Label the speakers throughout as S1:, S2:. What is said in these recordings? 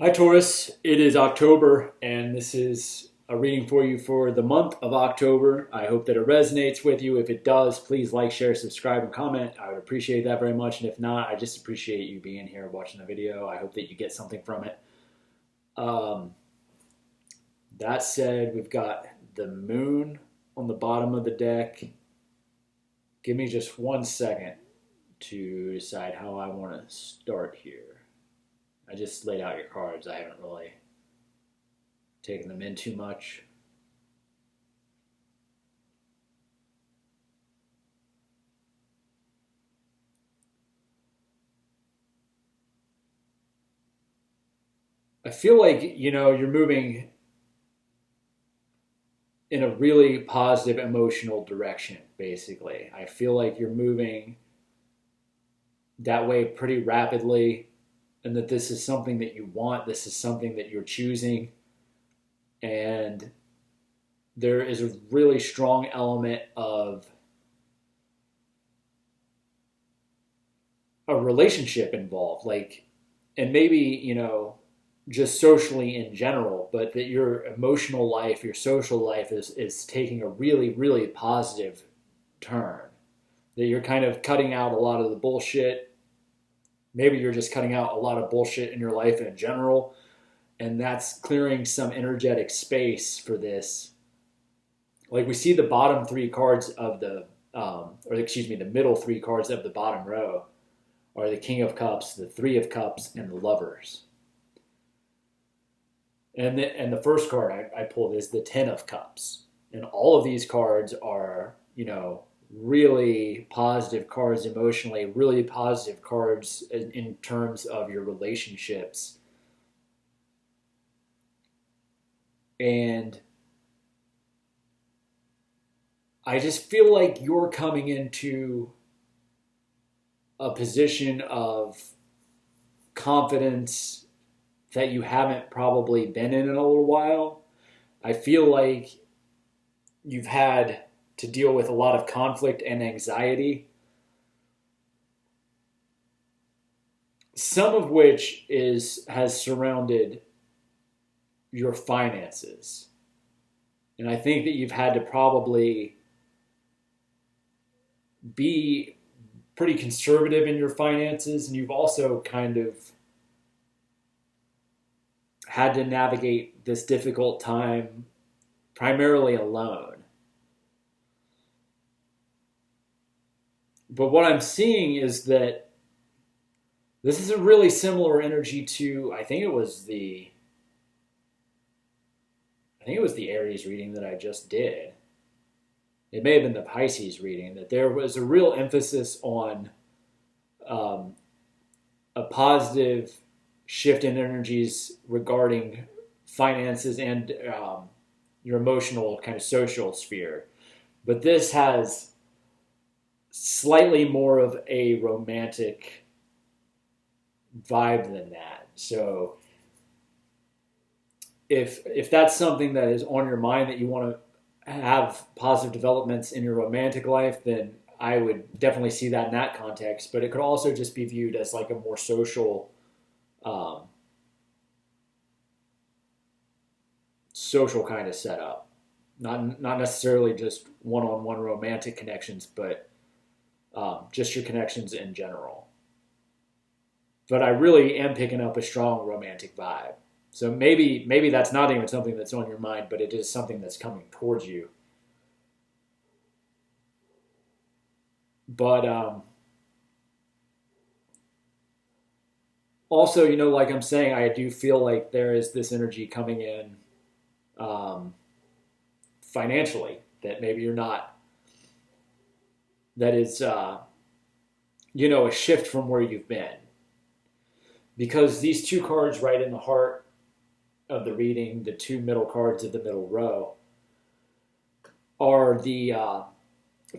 S1: Hi, Taurus. It is October, and this is a reading for you for the month of October. I hope that it resonates with you. If it does, please like, share, subscribe, and comment. I would appreciate that very much. And if not, I just appreciate you being here watching the video. I hope that you get something from it. Um, that said, we've got the moon on the bottom of the deck. Give me just 1 second to decide how I want to start here. I just laid out your cards. I haven't really taken them in too much. I feel like, you're moving in a really positive emotional direction, basically. I feel like you're moving that way pretty rapidly, and that this is something that you want. This is something that you're choosing. And there is a really strong element of a relationship involved. And maybe, just socially in general, but that your emotional life, your social life is taking a really, really positive turn. That you're kind of cutting out a lot of the bullshit. Maybe you're just cutting out a lot of bullshit in your life in general, and that's clearing some energetic space for this. Like we see the bottom three cards of the middle three cards of the bottom row are the King of Cups, the Three of Cups, and the Lovers. And the first card I pulled is the Ten of Cups. And all of these cards are, really positive cards emotionally, really positive cards in terms of your relationships. And I just feel like you're coming into a position of confidence that you haven't probably been in a little while. I feel like you've had to deal with a lot of conflict and anxiety, some of which has surrounded your finances. And I think that you've had to probably be pretty conservative in your finances, and you've also kind of had to navigate this difficult time primarily alone. But what I'm seeing is that this is a really similar energy to I think it was the Aries reading that I just did. It may have been the Pisces reading, that there was a real emphasis on um, a positive shift in energies regarding finances and your emotional kind of social sphere. But this has slightly more of a romantic vibe than that. So if that's something that is on your mind, that you want to have positive developments in your romantic life, then I would definitely see that in that context. But it could also just be viewed as like a more um, social kind of setup, not necessarily just one-on-one romantic connections, but just your connections in general. But I really am picking up a strong romantic vibe. So maybe that's not even something that's on your mind, but it is something that's coming towards you. But also, like I'm saying, I do feel like there is this energy coming in um, financially that maybe you're not. That is, a shift from where you've been, because these two cards right in the heart of the reading, the two middle cards of the middle row, are the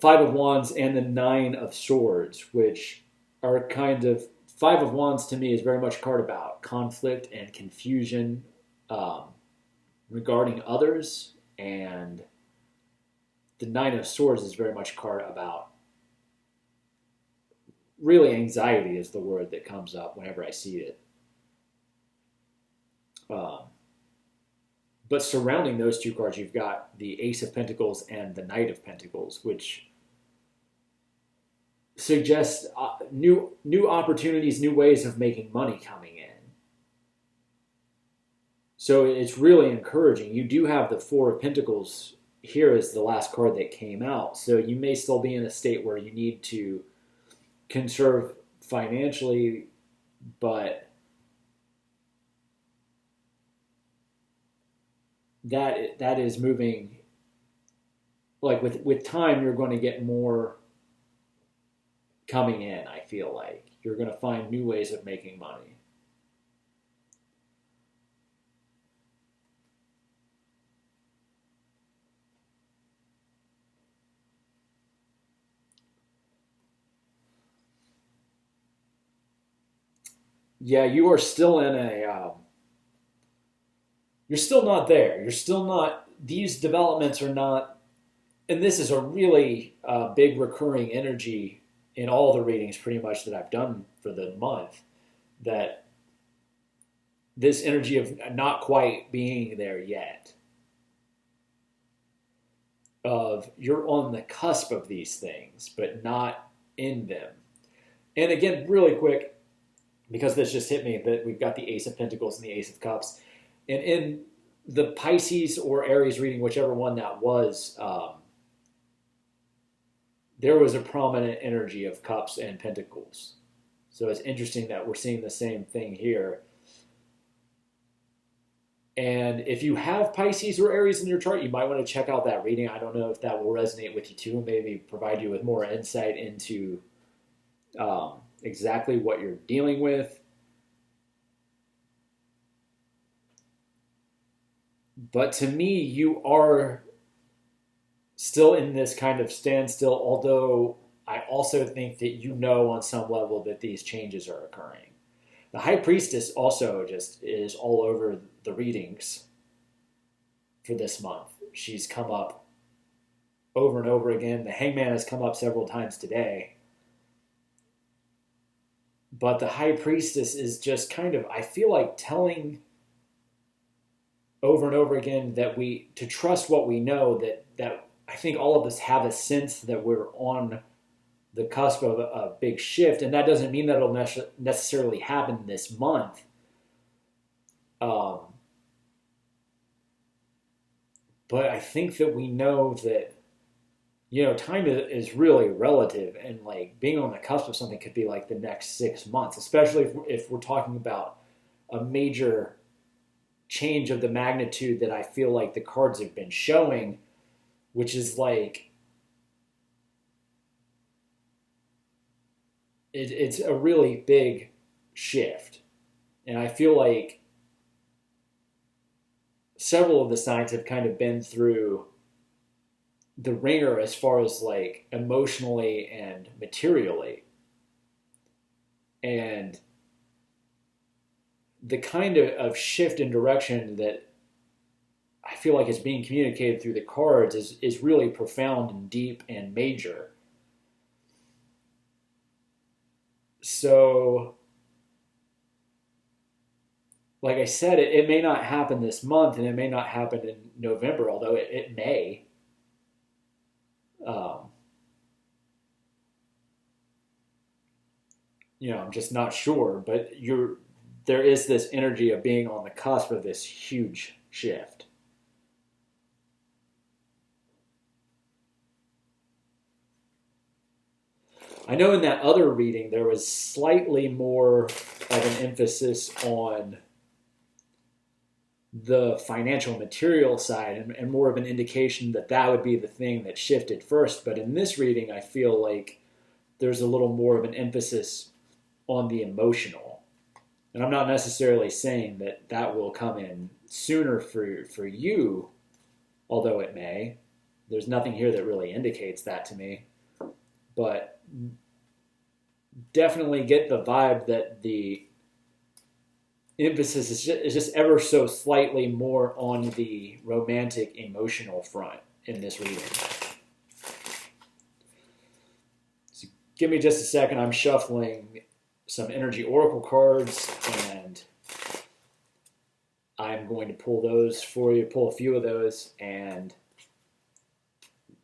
S1: Five of Wands and the Nine of Swords, which are kind of, Five of Wands to me is very much a card about conflict and confusion um, regarding others, and the Nine of Swords is very much a card about, really, anxiety is the word that comes up whenever I see it. Um, but surrounding those two cards, you've got the Ace of Pentacles and the Knight of Pentacles, which suggests new opportunities, new ways of making money coming in. So it's really encouraging. You do have the Four of Pentacles here as the last card that came out. So you may still be in a state where you need to conserve financially, but that is moving. Like with time, you're going to get more coming in. I feel like you're going to find new ways of making money. Yeah, you are still in a. You're still not there. You're still not. These developments are not. And this is a really big recurring energy in all the readings, pretty much that I've done for the month. That this energy of not quite being there yet. Of you're on the cusp of these things, but not in them. And again, really quick, because this just hit me, that we've got the Ace of Pentacles and the Ace of Cups. And in the Pisces or Aries reading, whichever one that was, there was a prominent energy of Cups and Pentacles. So it's interesting that we're seeing the same thing here. And if you have Pisces or Aries in your chart, you might want to check out that reading. I don't know if that will resonate with you too, maybe provide you with more insight into exactly what you're dealing with. But to me, you are still in this kind of standstill, although I also think that you know on some level that these changes are occurring. The High Priestess also just is all over the readings for this month. She's come up over and over again. The Hangman has come up several times today. But the High Priestess is just kind of, I feel like, telling over and over again that to trust what we know, that I think all of us have a sense that we're on the cusp of a big shift, and that doesn't mean that it'll necessarily happen this month. But I think that we know that, time is really relative, and like being on the cusp of something could be like the next 6 months, especially if we're talking about a major change of the magnitude that I feel like the cards have been showing, which is like, it's a really big shift. And I feel like several of the signs have kind of been through the ringer as far as like emotionally and materially. And the kind of shift in direction that I feel like is being communicated through the cards is really profound and deep and major. So, like I said, it may not happen this month, and it may not happen in November, although it may. I'm just not sure, but there is this energy of being on the cusp of this huge shift. I know in that other reading there was slightly more of an emphasis on the financial material side and more of an indication that would be the thing that shifted first. But in this reading, I feel like there's a little more of an emphasis on the emotional. And I'm not necessarily saying that will come in sooner for you, although it may. There's nothing here that really indicates that to me. But definitely get the vibe that the emphasis is just ever so slightly more on the romantic, emotional front in this reading. So give me just a second. I'm shuffling some energy oracle cards, and I'm going to pull those for you, pull a few of those, and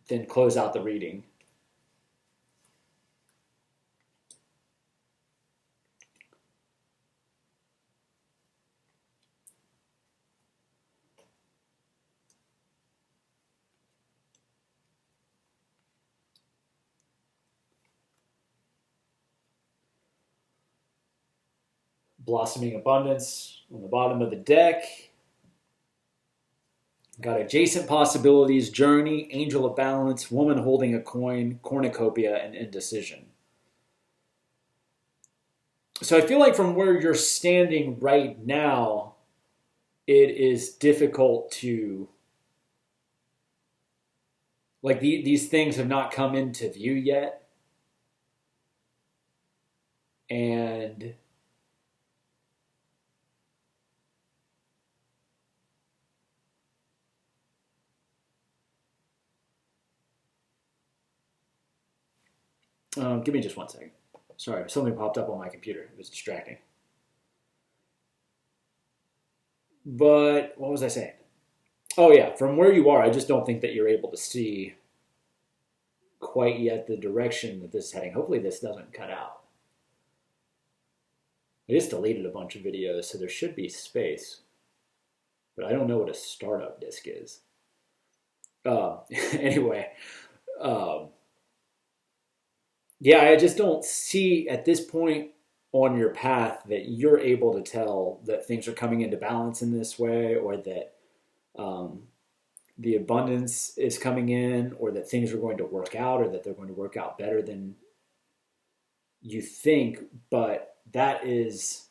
S1: then close out the reading. Blossoming Abundance on the bottom of the deck. Got Adjacent Possibilities, Journey, Angel of Balance, Woman Holding a Coin, Cornucopia, and Indecision. So I feel like from where you're standing right now, it is difficult to, like, these things have not come into view yet. And give me just 1 second. Sorry, something popped up on my computer. It was distracting. But what was I saying? Oh yeah, from where you are, I just don't think that you're able to see quite yet the direction that this is heading. Hopefully this doesn't cut out. I just deleted a bunch of videos, so there should be space. But I don't know what a startup disk is. Anyway, yeah, I just don't see at this point on your path that you're able to tell that things are coming into balance in this way, or that the abundance is coming in, or that things are going to work out, or that they're going to work out better than you think. But that is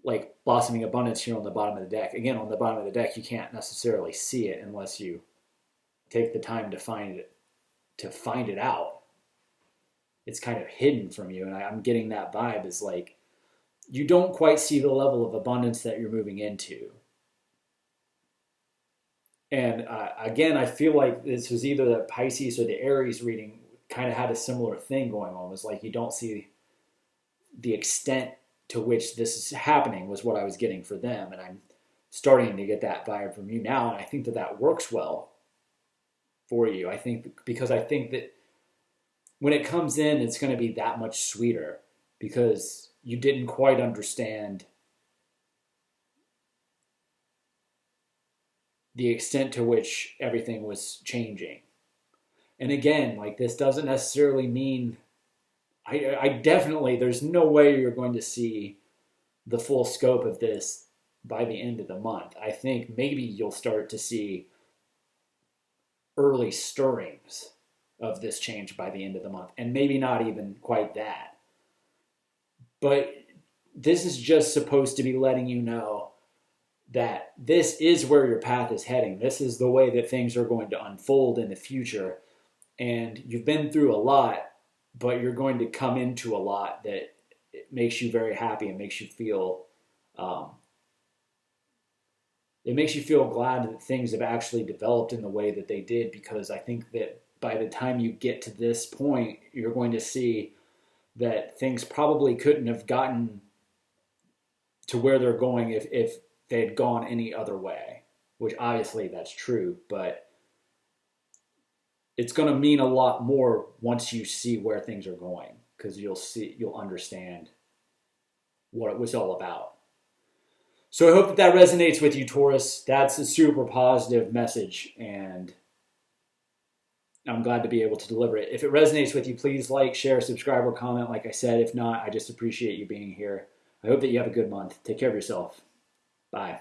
S1: like Blossoming Abundance here on the bottom of the deck. Again, on the bottom of the deck, you can't necessarily see it unless you take the time to find it out. It's kind of hidden from you, and I'm getting that vibe is like you don't quite see the level of abundance that you're moving into. And again, I feel like this was either the Pisces or the Aries reading kind of had a similar thing going on. It was like you don't see the extent to which this is happening was what I was getting for them, and I'm starting to get that vibe from you now, and I think that that works well for you. I think because I think that when it comes in, it's going to be that much sweeter because you didn't quite understand the extent to which everything was changing. And again, like this doesn't necessarily mean, I definitely, there's no way you're going to see the full scope of this by the end of the month. I think maybe you'll start to see early stirrings of this change by the end of the month, and maybe not even quite that. But this is just supposed to be letting you know that this is where your path is heading. This is the way that things are going to unfold in the future. And you've been through a lot, but you're going to come into a lot that makes you very happy and makes you feel it makes you feel glad that things have actually developed in the way that they did, because I think that by the time you get to this point, you're going to see that things probably couldn't have gotten to where they're going if they had gone any other way, which obviously that's true, but it's going to mean a lot more once you see where things are going, because you'll understand what it was all about. So I hope that resonates with you, Taurus. That's a super positive message, and I'm glad to be able to deliver it. If it resonates with you, please like, share, subscribe, or comment. Like I said, if not, I just appreciate you being here. I hope that you have a good month. Take care of yourself. Bye.